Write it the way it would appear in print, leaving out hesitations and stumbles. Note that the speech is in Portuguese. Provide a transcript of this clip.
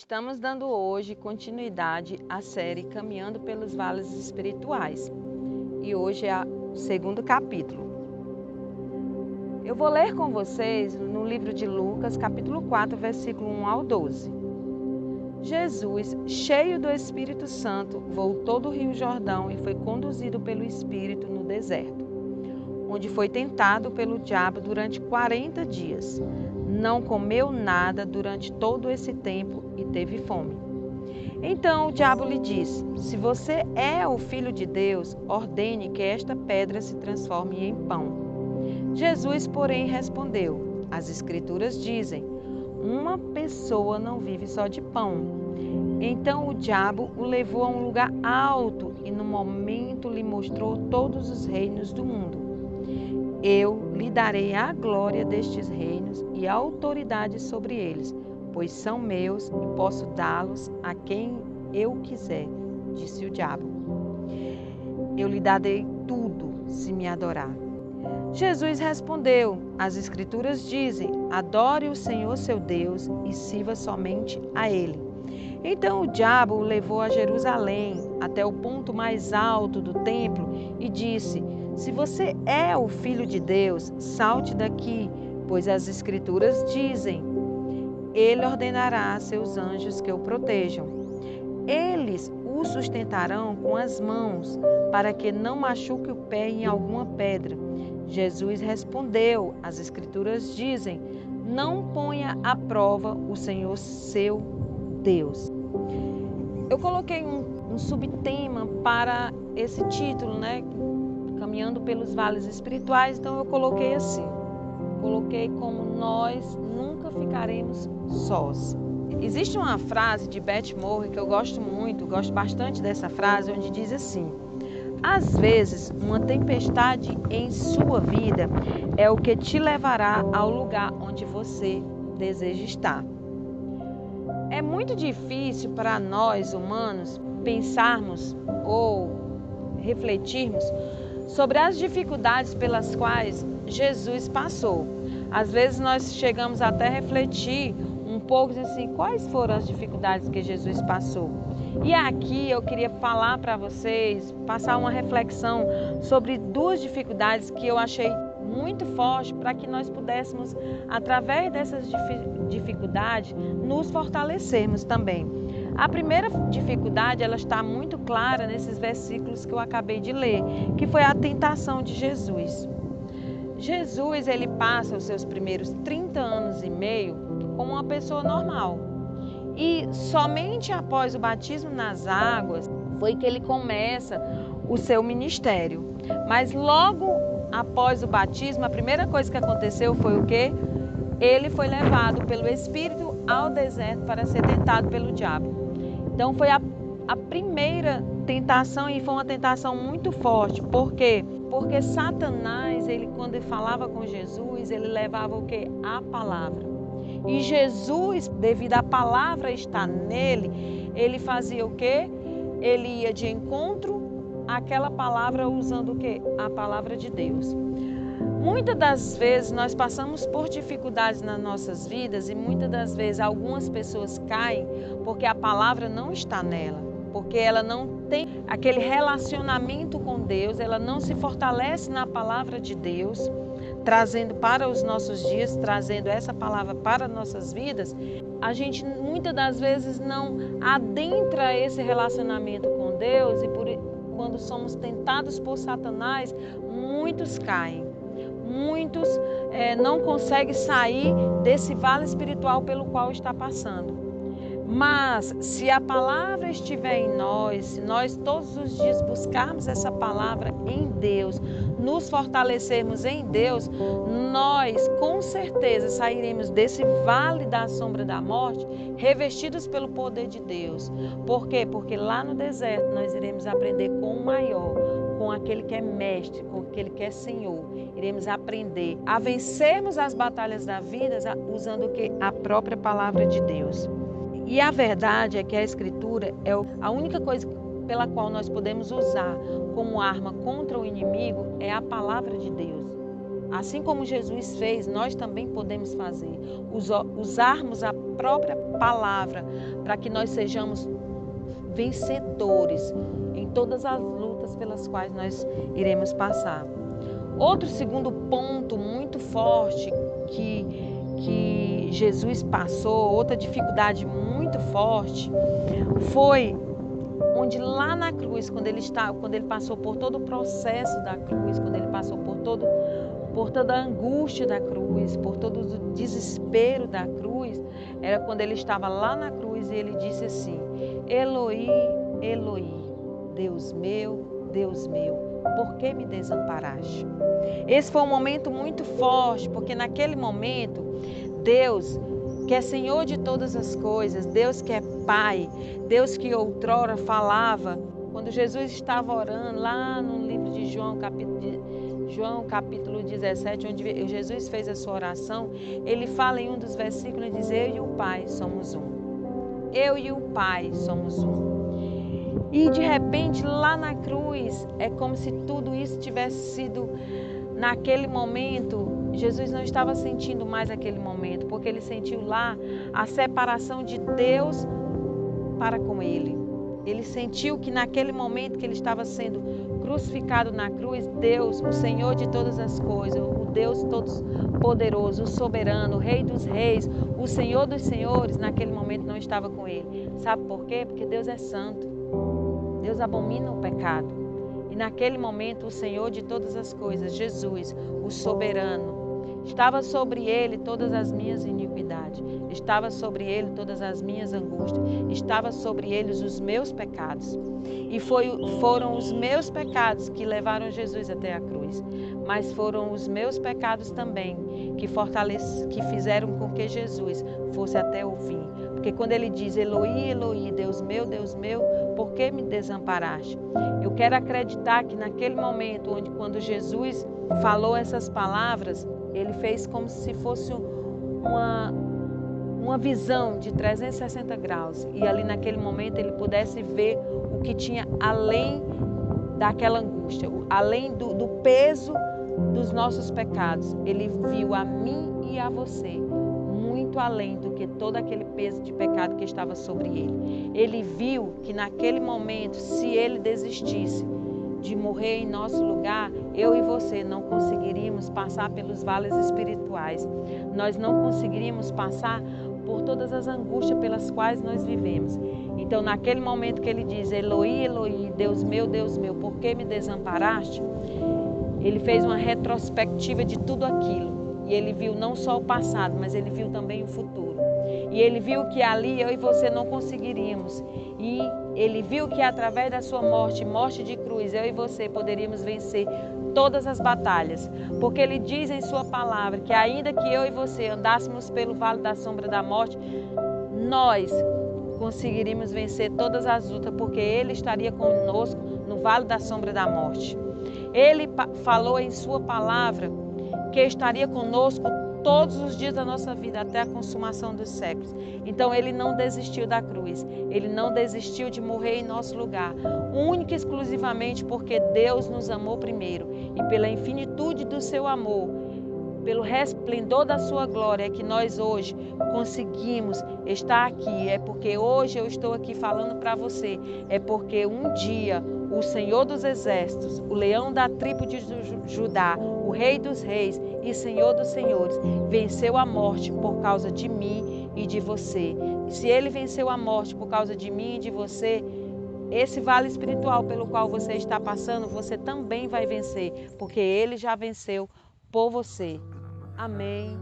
Estamos dando hoje continuidade à série Caminhando pelos Vales Espirituais e hoje é o segundo capítulo. Eu vou ler com vocês no livro de Lucas, capítulo 4, versículo 1 ao 12. Jesus, cheio do Espírito Santo, voltou do Rio Jordão e foi conduzido pelo Espírito no deserto, onde foi tentado pelo diabo durante 40 dias. Não comeu nada durante todo esse tempo e teve fome. Então o diabo lhe disse: se você é o Filho de Deus, ordene que esta pedra se transforme em pão. Jesus, porém, respondeu: as Escrituras dizem, uma pessoa não vive só de pão. Então o diabo o levou a um lugar alto e no momento lhe mostrou todos os reinos do mundo. Eu lhe darei a glória destes reinos e a autoridade sobre eles, pois são meus e posso dá-los a quem eu quiser, disse o diabo. Eu lhe darei tudo se me adorar. Jesus respondeu: as Escrituras dizem, adore o Senhor seu Deus e sirva somente a Ele. Então o diabo o levou a Jerusalém, até o ponto mais alto do templo, e disse: se você é o Filho de Deus, salte daqui, pois as Escrituras dizem, ele ordenará a seus anjos que o protejam. Eles o sustentarão com as mãos, para que não machuque o pé em alguma pedra. Jesus respondeu: as Escrituras dizem, não ponha à prova o Senhor seu Deus. Eu coloquei um subtema para esse título, né? Caminhando pelos vales espirituais, então eu coloquei assim. Coloquei como nós nunca ficaremos sós. Existe uma frase de Beth Moore que eu gosto muito, gosto bastante dessa frase, onde diz assim: às vezes, uma tempestade em sua vida é o que te levará ao lugar onde você deseja estar. É muito difícil para nós humanos pensarmos ou refletirmos sobre as dificuldades pelas quais Jesus passou. Às vezes nós chegamos até a refletir um pouco assim, quais foram as dificuldades que Jesus passou. E aqui eu queria falar para vocês, passar uma reflexão sobre duas dificuldades que eu achei muito forte para que nós pudéssemos, através dessas dificuldades, nos fortalecermos também. A primeira dificuldade, ela está muito clara nesses versículos que eu acabei de ler, que foi a tentação de Jesus. Jesus, ele passa os seus primeiros 30 anos e meio como uma pessoa normal. E somente após o batismo nas águas foi que ele começa o seu ministério. Mas logo após o batismo, a primeira coisa que aconteceu foi o quê? Ele foi levado pelo Espírito ao deserto para ser tentado pelo diabo. Então foi a primeira tentação e foi uma tentação muito forte. Por quê? Porque Satanás, quando ele falava com Jesus, ele levava o quê? A palavra. E Jesus, devido à palavra estar nele, ele fazia o quê? Ele ia de encontro àquela palavra usando o quê? A palavra de Deus. Muitas das vezes nós passamos por dificuldades nas nossas vidas e muitas das vezes algumas pessoas caem porque a palavra não está nela, porque ela não tem aquele relacionamento com Deus, ela não se fortalece na palavra de Deus, trazendo para os nossos dias, trazendo essa palavra para nossas vidas. A gente muitas das vezes não adentra esse relacionamento com Deus e quando somos tentados por Satanás, muitos caem. Muitos não conseguem sair desse vale espiritual pelo qual está passando. Mas se a palavra estiver em nós, se nós todos os dias buscarmos essa palavra em Deus, nos fortalecermos em Deus, nós com certeza sairemos desse vale da sombra da morte revestidos pelo poder de Deus. Por quê? Porque lá no deserto nós iremos aprender com o maior, com aquele que é mestre, com aquele que é Senhor. Iremos aprender a vencermos as batalhas da vida usando o quê? A própria palavra de Deus. E a verdade é que a Escritura é a única coisa pela qual nós podemos usar como arma contra o inimigo é a palavra de Deus. Assim como Jesus fez, nós também podemos fazer. Usarmos a própria palavra, para que nós sejamos vencedores em todas as lutas pelas quais nós iremos passar. Outro segundo ponto muito forte que Jesus passou, outra dificuldade muito forte, foi onde lá na cruz, quando ele passou por todo o processo da cruz, quando ele passou por toda a angústia da cruz, por todo o desespero da cruz, era quando ele estava lá na cruz e ele disse assim: Eloi, Eloi, Deus meu, por que me desamparaste? Esse foi um momento muito forte, porque naquele momento, Deus, que é Senhor de todas as coisas, Deus que é Pai, Deus que outrora falava, quando Jesus estava orando lá no livro de João, capítulo 17, onde Jesus fez a sua oração, ele fala em um dos versículos e diz: eu e o Pai somos um. Eu e o Pai somos um. E de repente lá na cruz é como se tudo isso tivesse sido, naquele momento, Jesus não estava sentindo mais aquele momento, porque ele sentiu lá a separação de Deus para com ele. Ele sentiu que naquele momento que ele estava sendo crucificado na cruz, Deus, o Senhor de todas as coisas, o Deus todo-poderoso, o soberano, o Rei dos reis, o Senhor dos senhores, naquele momento não estava com ele. Sabe por quê? Porque Deus é santo. Deus abomina o pecado. E naquele momento o Senhor de todas as coisas, Jesus, o soberano, estava sobre ele todas as minhas iniquidades, estava sobre ele todas as minhas angústias, estava sobre eles os meus pecados. E foram os meus pecados que levaram Jesus até a cruz, mas foram os meus pecados também que fizeram com que Jesus fosse até o fim. Porque quando ele diz: Eloi, Eloi, Deus meu, por que me desamparaste? Eu quero acreditar que naquele momento, quando Jesus falou essas palavras, ele fez como se fosse uma visão de 360 graus. E ali naquele momento ele pudesse ver o que tinha além daquela angústia, além do peso dos nossos pecados. Ele viu a mim e a você, muito além do que todo aquele peso de pecado que estava sobre ele. Ele viu que naquele momento, se ele desistisse de morrer em nosso lugar, eu e você não conseguiríamos passar pelos vales espirituais. Nós não conseguiríamos passar por todas as angústias pelas quais nós vivemos. Então, naquele momento que ele diz: Eloi, Eloi, Deus meu, por que me desamparaste? Ele fez uma retrospectiva de tudo aquilo. E ele viu não só o passado, mas ele viu também o futuro. E ele viu que ali eu e você não conseguiríamos. E ele viu que através da sua morte de cruz, eu e você poderíamos vencer todas as batalhas. Porque ele diz em sua palavra que ainda que eu e você andássemos pelo vale da sombra da morte, nós conseguiríamos vencer todas as lutas, porque ele estaria conosco no vale da sombra da morte. Ele falou em sua palavra que estaria conosco todos os dias da nossa vida, até a consumação dos séculos. Então ele não desistiu da cruz, ele não desistiu de morrer em nosso lugar, única e exclusivamente porque Deus nos amou primeiro, e pela infinitude do seu amor, pelo resplendor da sua glória, é que nós hoje conseguimos estar aqui. É porque hoje eu estou aqui falando para você, é porque um dia o Senhor dos exércitos, o leão da tribo de Judá, o Rei dos reis e Senhor dos senhores, venceu a morte por causa de mim e de você. E se ele venceu a morte por causa de mim e de você, esse vale espiritual pelo qual você está passando, você também vai vencer, porque ele já venceu por você. Amém.